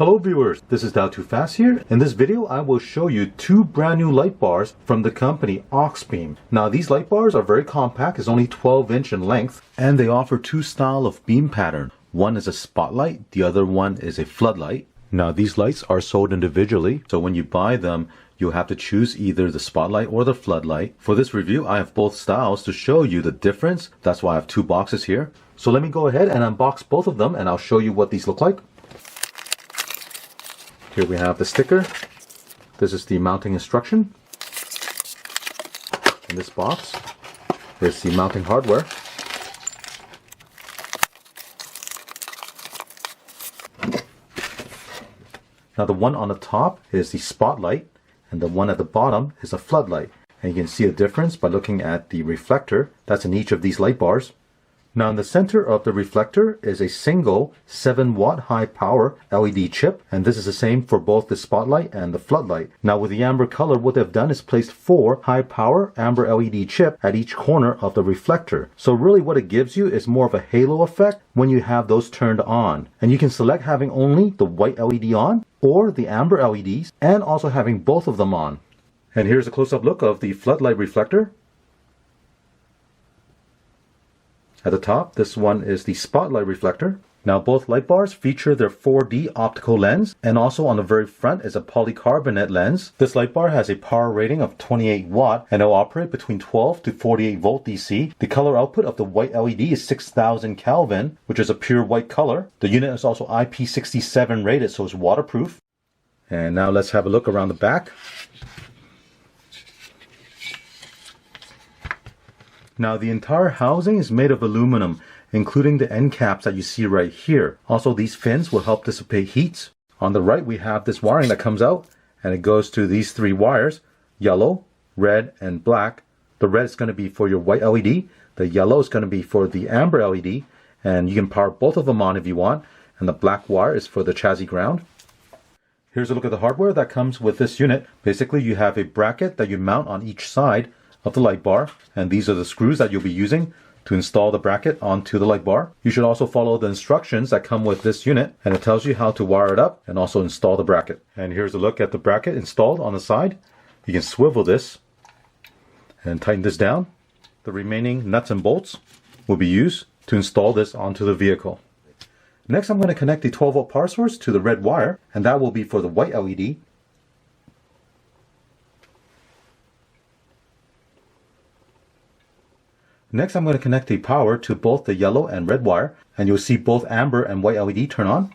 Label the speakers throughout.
Speaker 1: Hello viewers, this is Too Fast here. In this video I will show you two brand new light bars from the company AUXBEAM. Now these light bars are very compact, it's only 12-inch in length, and they offer two styles of beam pattern. One is a spotlight, the other one is a floodlight. Now these lights are sold individually, so when you buy them you'll have to choose either the spotlight or the floodlight. For this review I have both styles to show you the difference. That's why I have two boxes here. So let me go ahead and unbox both of them and I'll show you what these look like. Here we have the sticker. This is the mounting instruction. In this box is the mounting hardware. Now the one on the top is the spotlight and the one at the bottom is a floodlight. And you can see a difference by looking at the reflector that's in each of these light bars. Now in the center of the reflector is a single 7-watt high power LED chip, and this is the same for both the spotlight and the floodlight. Now with the amber color, what they've done is placed 4 high power amber LED chip at each corner of the reflector. So really what it gives you is more of a halo effect when you have those turned on. And you can select having only the white LED on or the amber LEDs and also having both of them on. And here's a close-up look of the floodlight reflector. At the top, this one is the spotlight reflector. Now both light bars feature their 4D optical lens, and also on the very front is a polycarbonate lens. This light bar has a power rating of 28 watt and it will operate between 12 to 48 volt DC. The color output of the white LED is 6000 Kelvin, which is a pure white color. The unit is also IP67 rated, so it's waterproof. And now let's have a look around the back. Now the entire housing is made of aluminum, including the end caps that you see right here. Also these fins will help dissipate heat. On the right we have this wiring that comes out and it goes to these 3 wires, yellow, red, and black. The red is going to be for your white LED, the yellow is going to be for the amber LED, and you can power both of them on if you want, and the black wire is for the chassis ground. Here's a look at the hardware that comes with this unit. Basically you have a bracket that you mount on each side of the light bar, and these are the screws that you'll be using to install the bracket onto the light bar. You should also follow the instructions that come with this unit, and it tells you how to wire it up and also install the bracket. And here's a look at the bracket installed on the side. You can swivel this and tighten this down. The remaining nuts and bolts will be used to install this onto the vehicle. Next I'm going to connect the 12-volt power source to the red wire, and that will be for the white LED. Next I'm going to connect the power to both the yellow and red wire, and you'll see both amber and white LED turn on.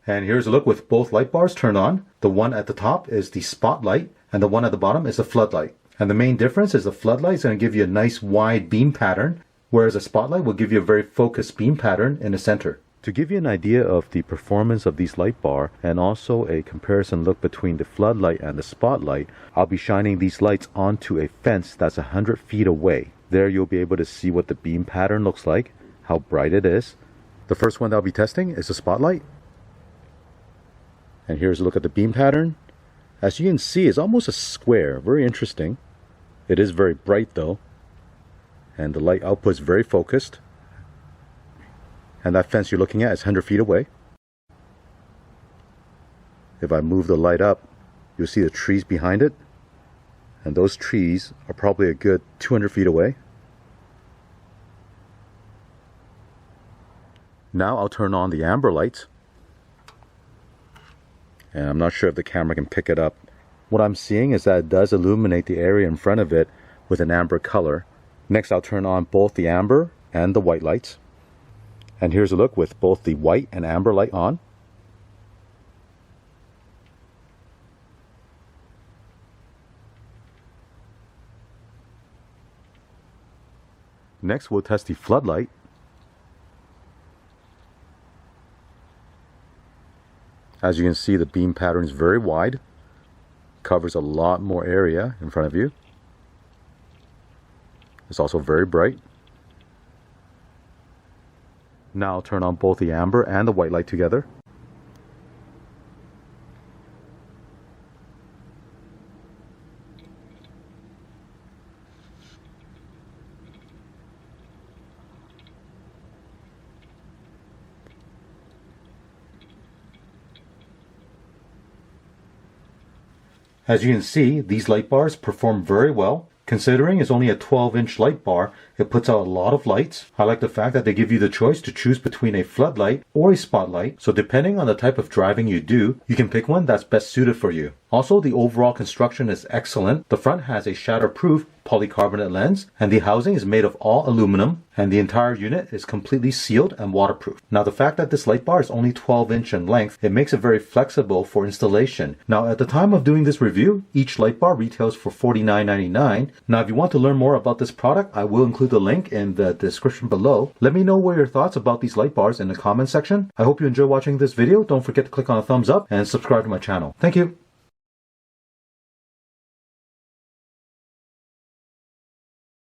Speaker 1: And here's a look with both light bars turned on. The one at the top is the spotlight and the one at the bottom is the floodlight. And the main difference is the floodlight is going to give you a nice wide beam pattern, whereas the spotlight will give you a very focused beam pattern in the center. To give you an idea of the performance of these light bar and also a comparison look between the floodlight and the spotlight, I'll be shining these lights onto a fence that's 100 feet away. There you'll be able to see what the beam pattern looks like, how bright it is. The first one that I'll be testing is the spotlight. And here's a look at the beam pattern. As you can see, it's almost a square, very interesting. It is very bright though, and the light output is very focused. And that fence you're looking at is 100 feet away. If I move the light up, you'll see the trees behind it. And those trees are probably a good 200 feet away. Now I'll turn on the amber lights. And I'm not sure if the camera can pick it up. What I'm seeing is that it does illuminate the area in front of it with an amber color. Next I'll turn on both the amber and the white lights. And here's a look with both the white and amber light on. Next we'll test the floodlight. As you can see, the beam pattern is very wide, covers a lot more area in front of you. It's also very bright. Now I'll turn on both the amber and the white light together. As you can see, these light bars perform very well. Considering it's only a 12-inch light bar, it puts out a lot of lights. I like the fact that they give you the choice to choose between a floodlight or a spotlight, so depending on the type of driving you do, you can pick one that's best suited for you. Also, the overall construction is excellent. The front has a shatterproof polycarbonate lens, and the housing is made of all aluminum, and the entire unit is completely sealed and waterproof. Now, the fact that this light bar is only 12-inch in length, it makes it very flexible for installation. Now, at the time of doing this review, each light bar retails for $49.99. Now, if you want to learn more about this product, I will include the link in the description below. Let me know what your thoughts about these light bars in the comment section. I hope you enjoy watching this video. Don't forget to click on the thumbs up and subscribe to my channel. Thank you.